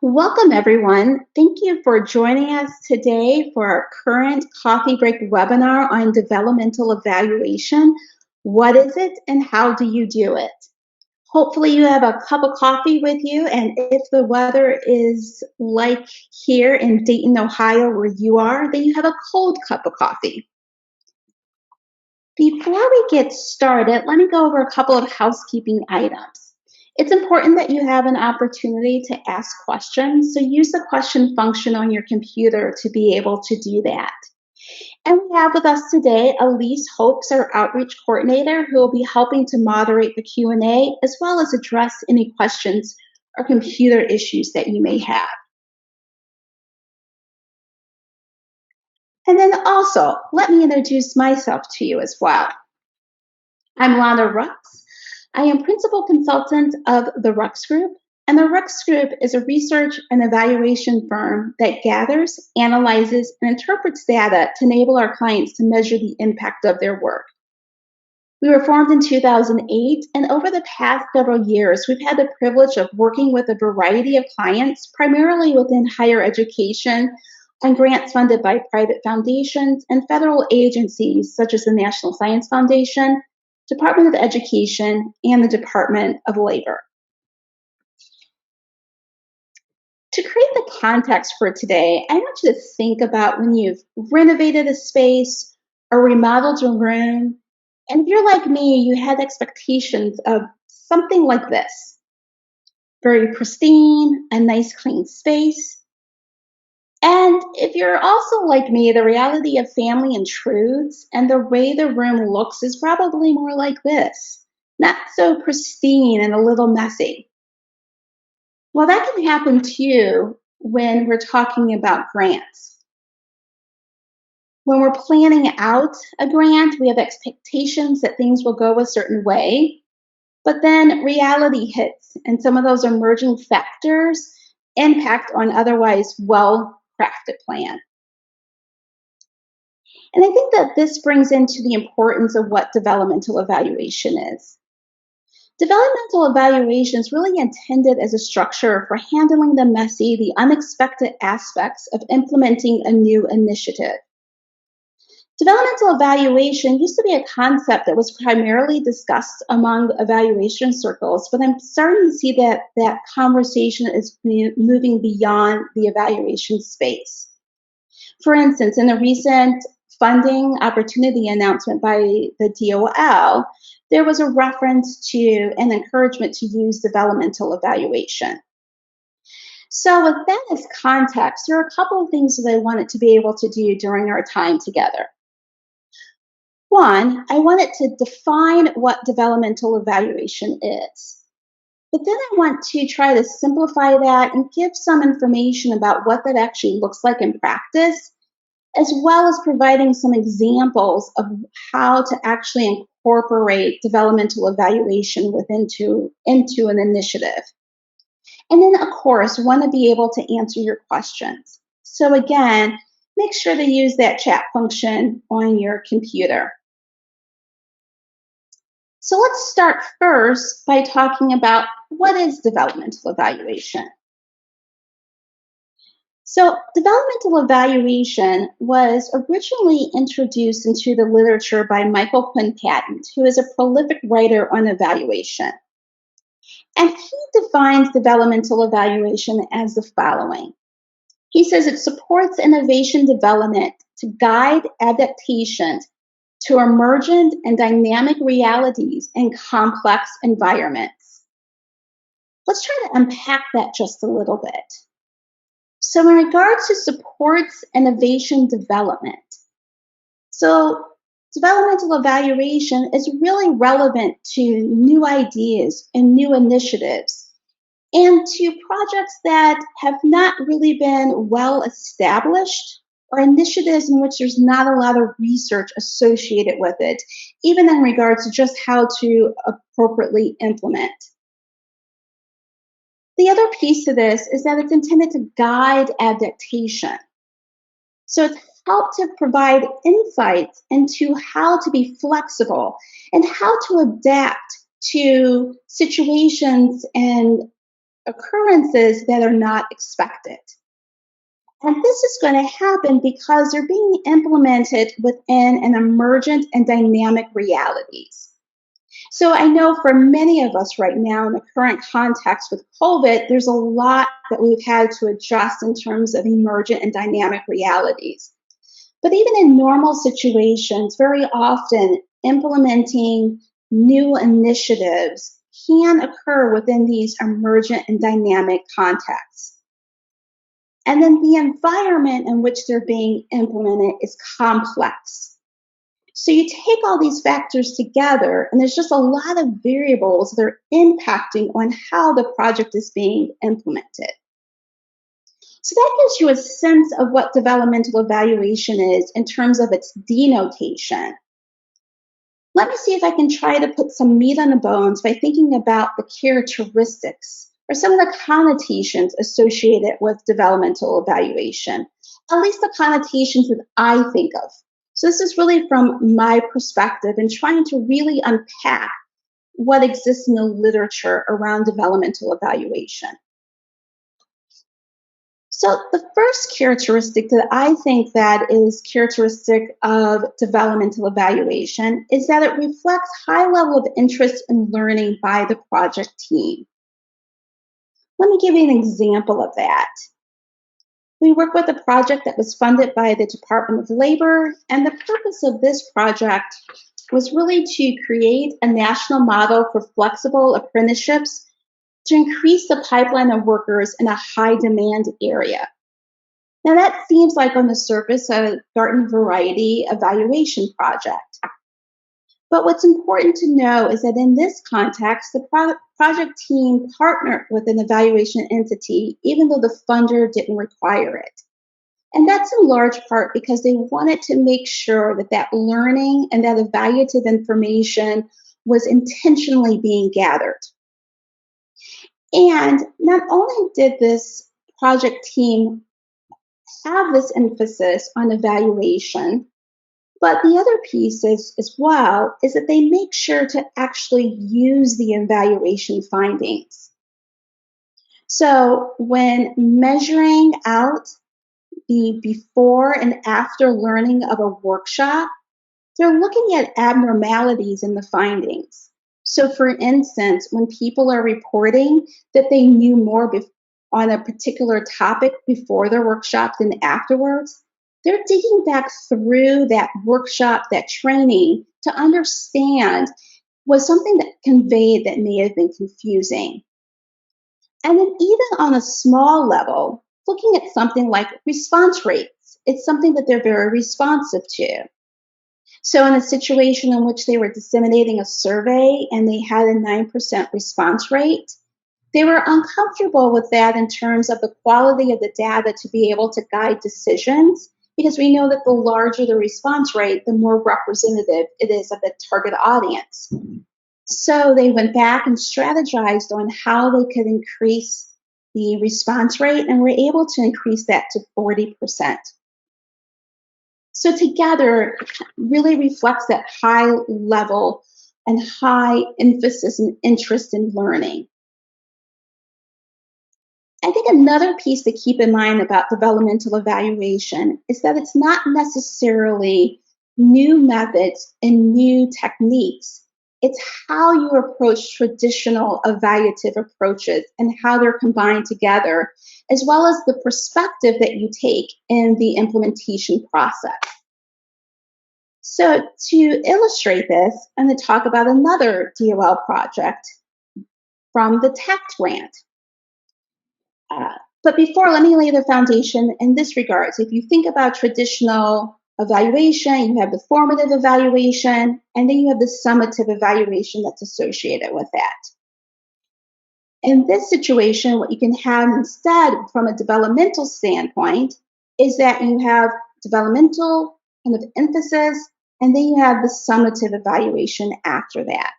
Welcome, everyone. Thank you for joining us today for our current coffee break webinar on developmental evaluation. What is it and how do you do it? Hopefully, you have a cup of coffee with you, and if the weather is like here in Dayton, Ohio, where you are, then you have a cold cup of coffee. Before we get started, let me go over a couple of housekeeping items. It's important that you have an opportunity to ask questions, so use the question function on your computer to be able to do that. And we have with us today Elise Hopes, our outreach coordinator, who will be helping to moderate the Q&A as well as address any questions or computer issues that you may have. And then also, let me introduce myself to you as well. I'm Lana Rucks. I am principal consultant of the Rucks Group, and the Rucks Group is a research and evaluation firm that gathers, analyzes, and interprets data to enable our clients to measure the impact of their work. We were formed in 2008, and over the past several years, we've had the privilege of working with a variety of clients, primarily within higher education, on grants funded by private foundations and federal agencies such as the National Science Foundation, Department of Education, and the Department of Labor. To create the context for today, I want you to think about when you've renovated a space or remodeled a room, and if you're like me, you had expectations of something like this: very pristine, a nice clean space. And if you're also like me, the reality of family intrudes, and the way the room looks is probably more like this: not so pristine and a little messy. Well, that can happen too when we're talking about grants. When we're planning out a grant, we have expectations that things will go a certain way, but then reality hits, and some of those emerging factors impact on otherwise well-crafted plan. And I think that this brings into the importance of what developmental evaluation is. Developmental evaluation is really intended as a structure for handling the messy, the unexpected aspects of implementing a new initiative. Developmental evaluation used to be a concept that was primarily discussed among evaluation circles, but I'm starting to see that conversation is moving beyond the evaluation space. For instance, in a recent funding opportunity announcement by the DOL, there was a reference to an encouragement to use developmental evaluation. So with that as context, there are a couple of things that I wanted to be able to do during our time together. One, I wanted to define what developmental evaluation is. But then I want to try to simplify that and give some information about what that actually looks like in practice, as well as providing some examples of how to actually incorporate developmental evaluation into an initiative. And then, of course, want to be able to answer your questions. So again, make sure to use that chat function on your computer. So let's start first by talking about what is developmental evaluation. So developmental evaluation was originally introduced into the literature by Michael Quinn Patton, who is a prolific writer on evaluation. And he defines developmental evaluation as the following. He says it supports innovation development to guide adaptation to emergent and dynamic realities in complex environments. Let's try to unpack that just a little bit. So in regards to supports innovation development, so developmental evaluation is really relevant to new ideas and new initiatives and to projects that have not really been well established or initiatives in which there's not a lot of research associated with it, even in regards to just how to appropriately implement. The other piece to this is that it's intended to guide adaptation. So it's helped to provide insights into how to be flexible and how to adapt to situations and occurrences that are not expected. And this is going to happen because they're being implemented within an emergent and dynamic realities. So I know for many of us right now in the current context with COVID, there's a lot that we've had to adjust in terms of emergent and dynamic realities. But even in normal situations, very often implementing new initiatives can occur within these emergent and dynamic contexts. And then the environment in which they're being implemented is complex. So you take all these factors together, and there's just a lot of variables that are impacting on how the project is being implemented. So that gives you a sense of what developmental evaluation is in terms of its denotation. Let me see if I can try to put some meat on the bones by thinking about the characteristics or some of the connotations associated with developmental evaluation, at least the connotations that I think of. So this is really from my perspective and trying to really unpack what exists in the literature around developmental evaluation. So the first characteristic that I think that is characteristic of developmental evaluation is that it reflects high level of interest in learning by the project team. Let me give you an example of that. We work with a project that was funded by the Department of Labor, and the purpose of this project was really to create a national model for flexible apprenticeships to increase the pipeline of workers in a high demand area. Now that seems like on the surface a garden variety evaluation project. But what's important to know is that in this context, the project team partnered with an evaluation entity even though the funder didn't require it. And that's in large part because they wanted to make sure that that learning and that evaluative information was intentionally being gathered. And not only did this project team have this emphasis on evaluation, but the other piece is, as well is that they make sure to actually use the evaluation findings. So when measuring out the before and after learning of a workshop, they're looking at abnormalities in the findings. So, for instance, when people are reporting that they knew more on a particular topic before their workshop than afterwards, they're digging back through that workshop, that training, to understand was something that conveyed that may have been confusing. And then, even on a small level, looking at something like response rates, it's something that they're very responsive to. So, in a situation in which they were disseminating a survey and they had a 9% response rate, they were uncomfortable with that in terms of the quality of the data to be able to guide decisions, because we know that the larger the response rate, the more representative it is of the target audience. So they went back and strategized on how they could increase the response rate and were able to increase that to 40%. So together really reflects that high level and high emphasis and interest in learning. I think another piece to keep in mind about developmental evaluation is that it's not necessarily new methods and new techniques. It's how you approach traditional evaluative approaches and how they're combined together, as well as the perspective that you take in the implementation process. So to illustrate this, I'm going to talk about another DOL project from the TACT grant. But before, let me lay the foundation in this regard. So if you think about traditional evaluation, you have the formative evaluation, and then you have the summative evaluation that's associated with that. In this situation, what you can have instead from a developmental standpoint is that you have developmental kind of emphasis, and then you have the summative evaluation after that.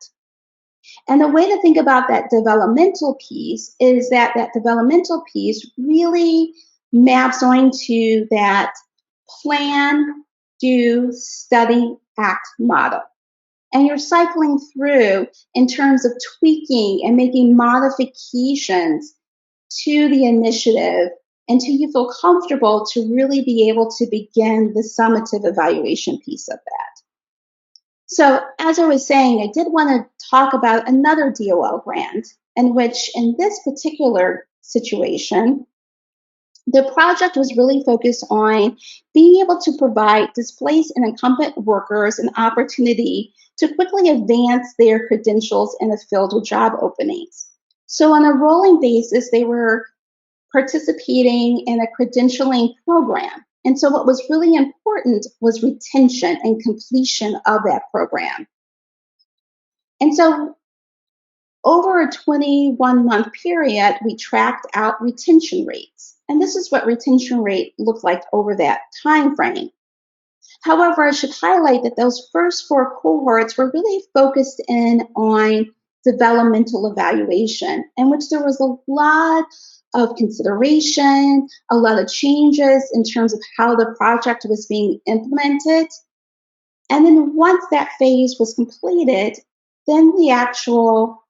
And the way to think about that developmental piece is that that developmental piece really maps onto that plan, do, study, act model. And you're cycling through in terms of tweaking and making modifications to the initiative until you feel comfortable to really be able to begin the summative evaluation piece of that. So, as I was saying, I did want to talk about another DOL grant, in which, in this particular situation, the project was really focused on being able to provide displaced and incumbent workers an opportunity to quickly advance their credentials in the field with job openings. So, on a rolling basis, they were participating in a credentialing program. And so, what was really important was retention and completion of that program. And so, over a 21-month period, we tracked out retention rates. And this is what retention rate looked like over that time frame. However, I should highlight that those first 4 cohorts were really focused in on developmental evaluation, in which there was a lot of consideration, a lot of changes in terms of how the project was being implemented. And then once that phase was completed, then the actual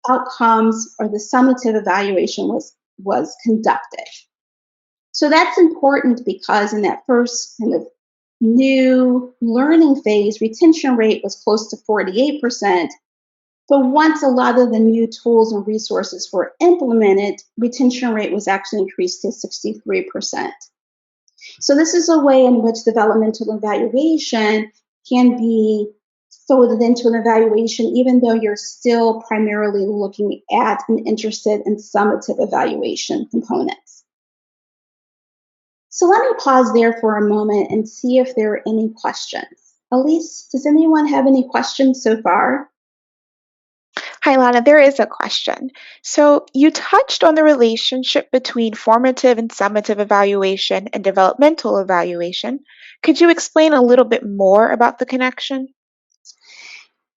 outcomes or the summative evaluation was conducted. So that's important because in that first kind of new learning phase, retention rate was close to 48%. But once a lot of the new tools and resources were implemented, retention rate was actually increased to 63%. So this is a way in which developmental evaluation can be folded into an evaluation, even though you're still primarily looking at and interested in summative evaluation components. So let me pause there for a moment and see if there are any questions. Elise, does anyone have any questions so far? Hi, Lana. There is a question. So, you touched on the relationship between formative and summative evaluation and developmental evaluation. Could you explain a little bit more about the connection?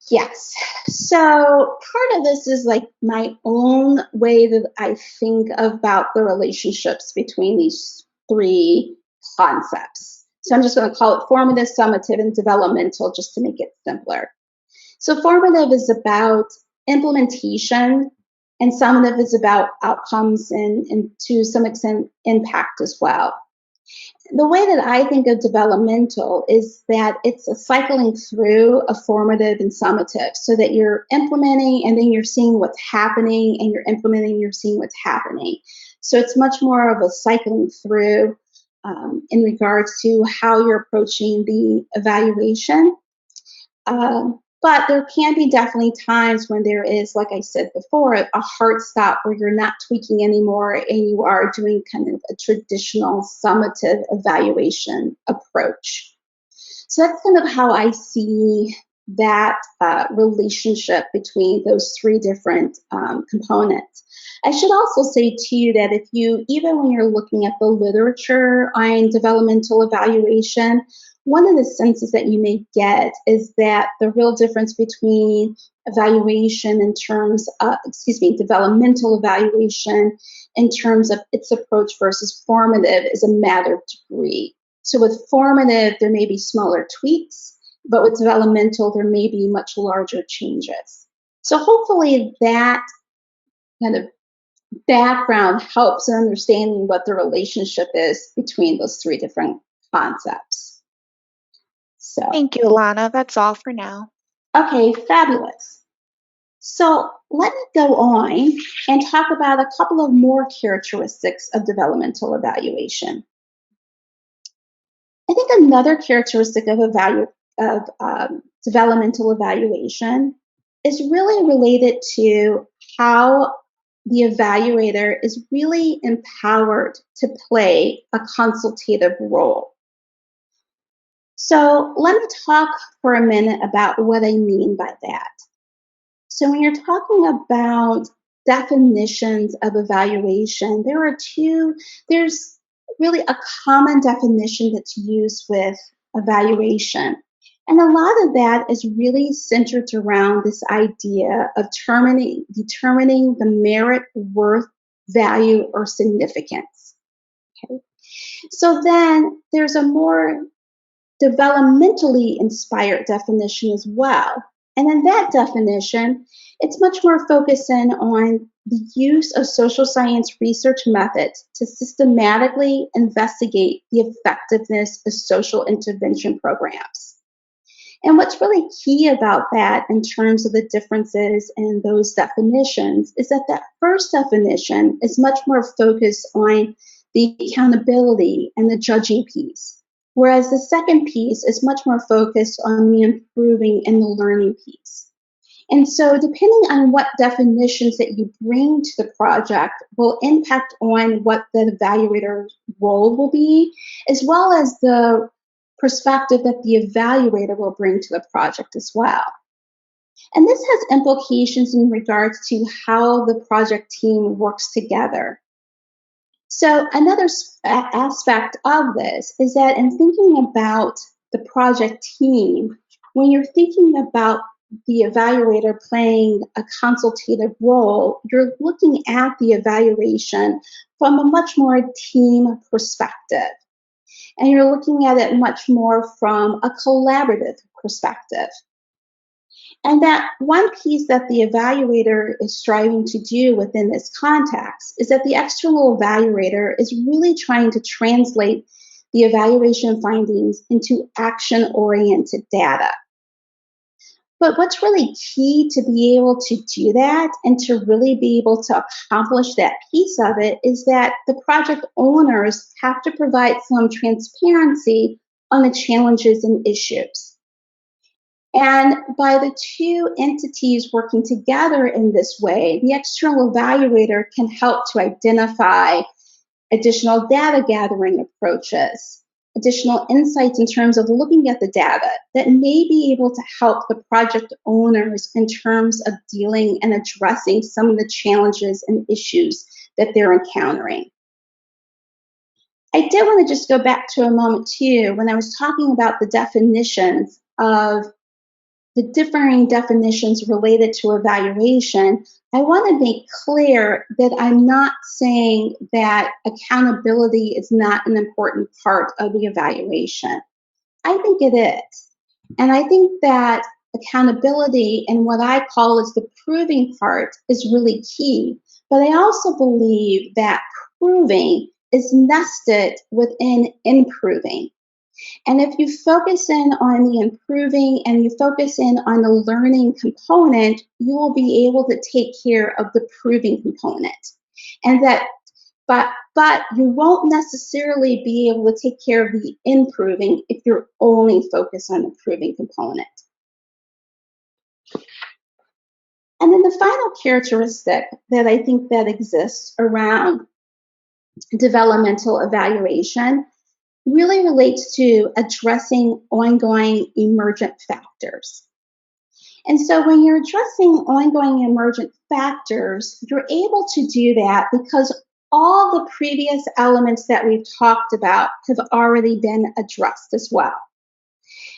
Yes. So part of this is like my own way that I think about the relationships between these 3 concepts. So I'm just going to call it formative, summative, and developmental just to make it simpler. So formative is about implementation, and summative is about outcomes and to some extent impact as well. The way that I think of developmental is that it's a cycling through a formative and summative so that you're implementing and then you're seeing what's happening and you're implementing, you're seeing what's happening. So it's much more of a cycling through in regards to how you're approaching the evaluation. But there can be definitely times when there is, like I said before, a hard stop where you're not tweaking anymore and you are doing kind of a traditional summative evaluation approach. So that's kind of how I see that relationship between those 3 different components. I should also say to you that if you, even when you're looking at the literature on developmental evaluation, one of the senses that you may get is that the real difference between evaluation in terms of, developmental evaluation in terms of its approach versus formative is a matter of degree. So with formative, there may be smaller tweaks, but with developmental, there may be much larger changes. So hopefully that kind of background helps in understanding what the relationship is between those 3 different concepts. So, Thank you, Lana. That's all for now. okay, fabulous. So let me go on and talk about a couple of more characteristics of developmental evaluation. I think another characteristic of developmental evaluation is really related to how the evaluator is really empowered to play a consultative role. So let me talk for a minute about what I mean by that. So when you're talking about definitions of evaluation, there's really a common definition that's used with evaluation. And a lot of that is really centered around this idea of determining the merit, worth, value, or significance. Okay? So then there's a more developmentally inspired definition as well. And in that definition, it's much more focusing on the use of social science research methods to systematically investigate the effectiveness of social intervention programs. And what's really key about that in terms of the differences in those definitions is that that first definition is much more focused on the accountability and the judging piece, whereas the second piece is much more focused on the improving and the learning piece. And so, depending on what definitions that you bring to the project will impact on what the evaluator's role will be, as well as the perspective that the evaluator will bring to the project as well. And this has implications in regards to how the project team works together. So, another aspect of this is that in thinking about the project team, when you're thinking about the evaluator playing a consultative role, you're looking at the evaluation from a much more team perspective. And you're looking at it much more from a collaborative perspective. And that one piece that the evaluator is striving to do within this context is that the external evaluator is really trying to translate the evaluation findings into action-oriented data. But what's really key to be able to do that and to really be able to accomplish that piece of it is that the project owners have to provide some transparency on the challenges and issues. And by the two entities working together in this way, the external evaluator can help to identify additional data gathering approaches, additional insights in terms of looking at the data that may be able to help the project owners in terms of dealing and addressing some of the challenges and issues that they're encountering. I did want to just go back to a moment too when I was talking about the definitions of the differing definitions related to evaluation. I want to make clear that I'm not saying that accountability is not an important part of the evaluation. I think it is. And I think that accountability and what I call is the proving part is really key. But I also believe that proving is nested within improving. And if you focus in on the improving and you focus in on the learning component, you will be able to take care of the proving component. And that, but you won't necessarily be able to take care of the improving if you're only focused on the proving component. And then the final characteristic that I think that exists around developmental evaluation really relates to addressing ongoing emergent factors. And so when you're addressing ongoing emergent factors, you're able to do that because all the previous elements that we've talked about have already been addressed as well.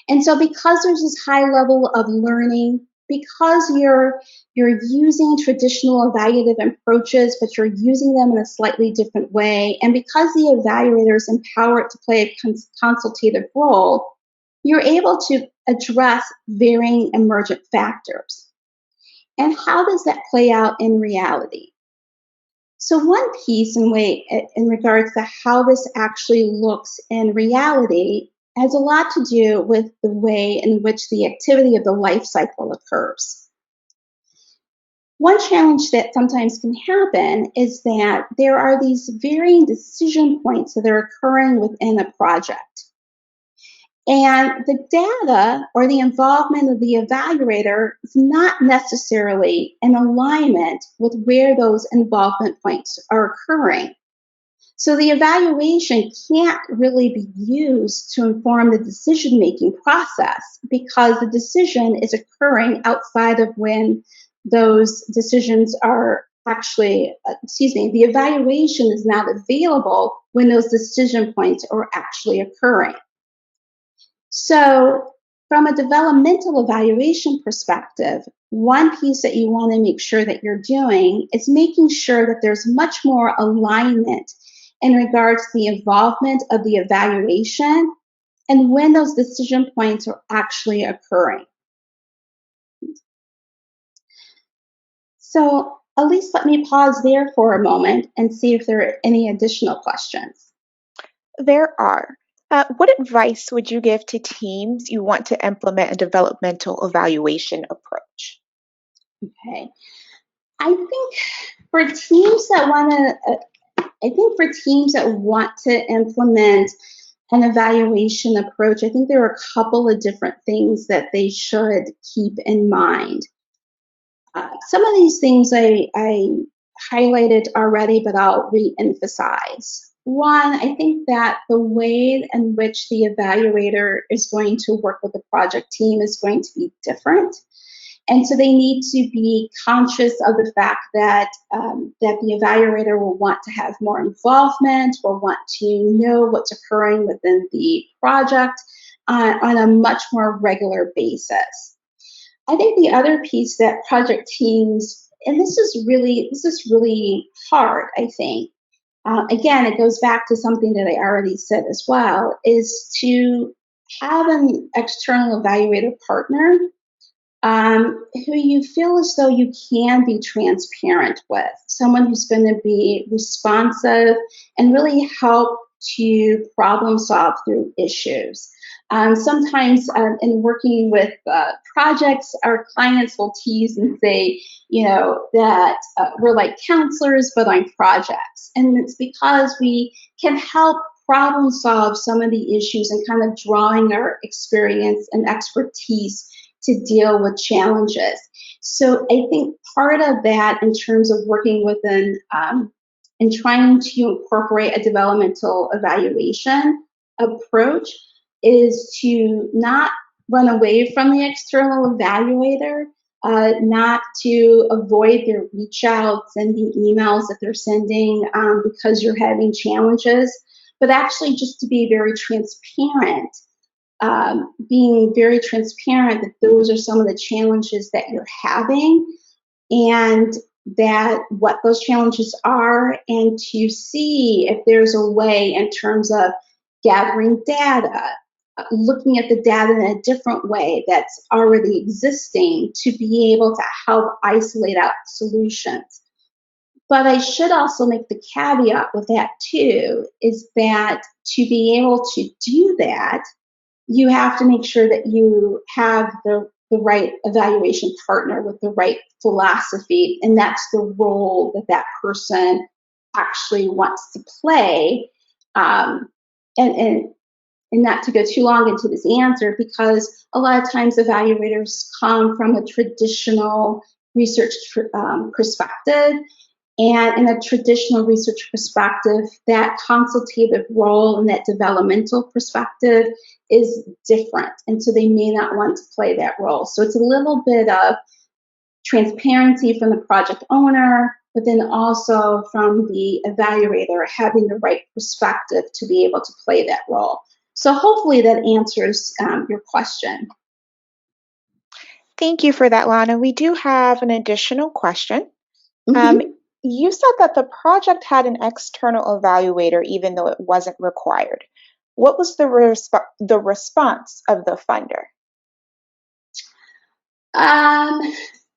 And so because there's this high level of learning, because you're using traditional evaluative approaches, but you're using them in a slightly different way, and because the evaluator is empowered to play a consultative role, you're able to address varying emergent factors. And how does that play out in reality? So one piece in regards to how this actually looks in reality has a lot to do with the way in which the activity of the life cycle occurs. One challenge that sometimes can happen is that there are these varying decision points that are occurring within a project. And the data or the involvement of the evaluator is not necessarily in alignment with where those involvement points are occurring. So the evaluation can't really be used to inform the decision-making process because the decision is occurring outside of when those decisions are actually, the evaluation is not available when those decision points are actually occurring. So from a developmental evaluation perspective, one piece that you want to make sure that you're doing is making sure that there's much more alignment in regards to the involvement of the evaluation and when those decision points are actually occurring. So at least let me pause there for a moment and see if there are any additional questions. There are. What advice would you give to teams you want to implement a developmental evaluation approach? Okay. I think for teams that want to, I think for teams that want to implement an evaluation approach, I think there are a couple of different things that they should keep in mind. Some of these things I highlighted already, but I'll re-emphasize. One, I think that the way in which the evaluator is going to work with the project team is going to be different. And so they need to be conscious of the fact that that the evaluator will want to have more involvement, will want to know what's occurring within the project on a much more regular basis. I think the other piece that project teams, and this is really hard. I think again, it goes back to something that I already said as well, is to have an external evaluator partner who you feel as though you can be transparent with, someone who's going to be responsive and really help to problem solve through issues. Sometimes in working with projects, our clients will tease and say, that we're like counselors, but on projects. And it's because we can help problem solve some of the issues and kind of drawing our experience and expertise to deal with challenges. So I think part of that in terms of working within and trying to incorporate a developmental evaluation approach is to not run away from the external evaluator, not to avoid their reach outs and the emails that they're sending because you're having challenges, but actually just to be very transparent, being very transparent that those are some of the challenges that you're having and that what those challenges are, and to see if there's a way in terms of gathering data, looking at the data in a different way that's already existing to be able to help isolate out solutions. But I should also make the caveat with that too, is that to be able to do that, you have to make sure that you have the right evaluation partner with the right philosophy, and that's the role that that person actually wants to play. Um, and, and and not to go too long into this answer, because a lot of times evaluators come from a traditional research perspective, and in a traditional research perspective, that consultative role and that developmental perspective is different. And so they may not want to play that role. So it's a little bit of transparency from the project owner, but then also from the evaluator having the right perspective to be able to play that role. So hopefully that answers your question. Thank you for that, Lana. We do have an additional question. Um, Mm-hmm. you said that the project had an external evaluator even though it wasn't required. What was the response of the funder? Um,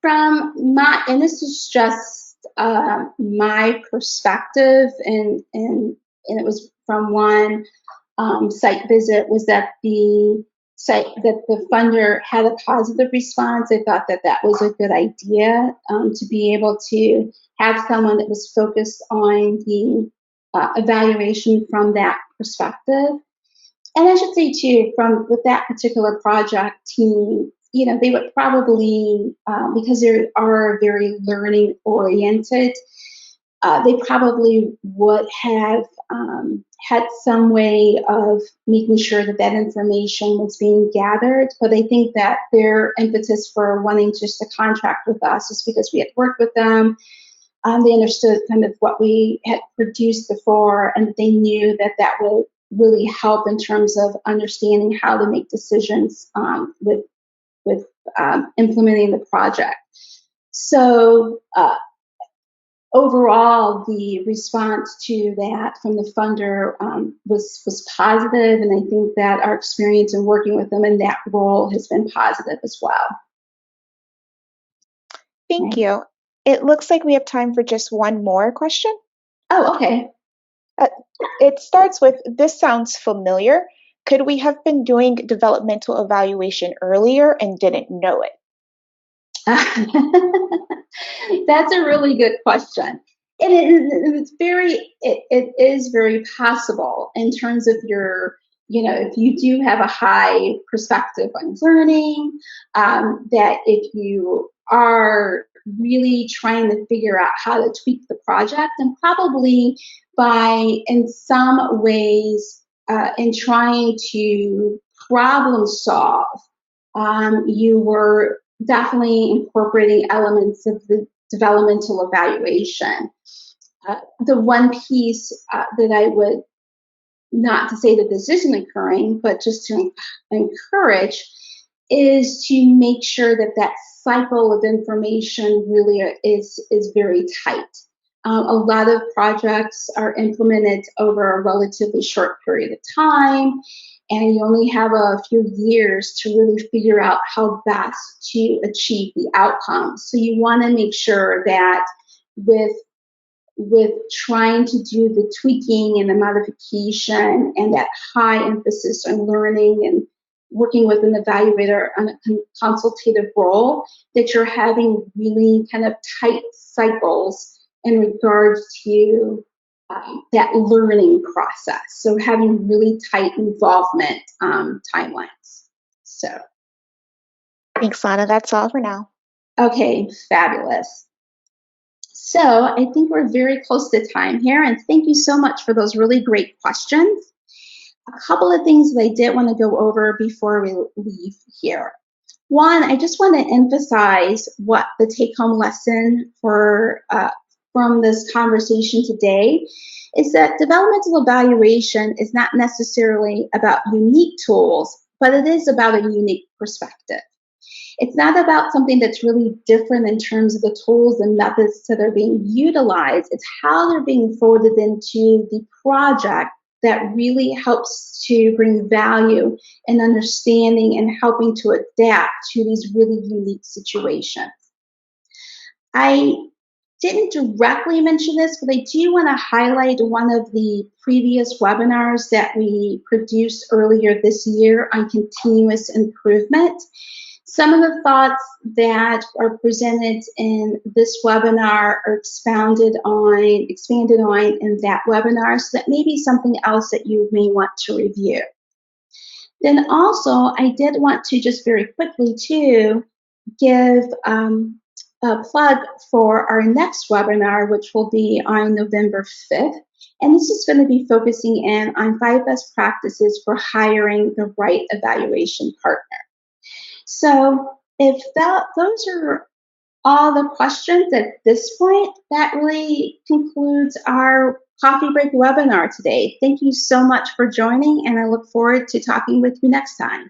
from my, and this is just my perspective, and it was from one site visit, was that the site that the funder had a positive response. They thought that that was a good idea to be able to have someone that was focused on the evaluation from that perspective. And I should say too, from with that particular project team, they would probably, because they are very learning oriented, they probably would have had some way of making sure that that information was being gathered. But I think that their impetus for wanting just to contract with us is because we had worked with them. They understood kind of what we had produced before, and they knew that that would really help in terms of understanding how to make decisions with implementing the project. So overall, the response to that from the funder was positive, and I think that our experience in working with them in that role has been positive as well. Thank Okay. you. It looks like we have time for just one more question. Oh, okay. Uh, it starts with, this sounds familiar. Could we have been doing developmental evaluation earlier and didn't know it? That's a really good question. And it is very possible in terms of your, if you do have a high perspective on learning, that if you are really trying to figure out how to tweak the project, and probably by, in some ways, in trying to problem solve, you were definitely incorporating elements of the developmental evaluation. The one piece that I would, not to say that this isn't occurring, but just to encourage, is to make sure that that cycle of information really is very tight. A lot of projects are implemented over a relatively short period of time, and you only have a few years to really figure out how best to achieve the outcomes. So you want to make sure that with trying to do the tweaking and the modification and that high emphasis on learning and working with an evaluator on a consultative role, that you're having really kind of tight cycles in regards to that learning process. So having really tight involvement timelines. So, Thanks, Lana. That's all for now. okay, fabulous. So I think we're very close to time here, and thank you so much for those really great questions. A couple of things that I did want to go over before we leave here. One, I just want to emphasize what the take-home lesson from this conversation today is, that developmental evaluation is not necessarily about unique tools, but it is about a unique perspective. It's not about something that's really different in terms of the tools and methods that are being utilized. It's how they're being folded into the project that really helps to bring value and understanding and helping to adapt to these really unique situations. I didn't directly mention this, but I do want to highlight one of the previous webinars that we produced earlier this year on continuous improvement. Some of the thoughts that are presented in this webinar are expanded on in that webinar, so that may be something else that you may want to review. Then also, I did want to just very quickly too give a plug for our next webinar, which will be on November 5th. And this is going to be focusing in on 5 best practices for hiring the right evaluation partner. So if those are all the questions at this point, that really concludes our coffee break webinar today. Thank you so much for joining, and I look forward to talking with you next time.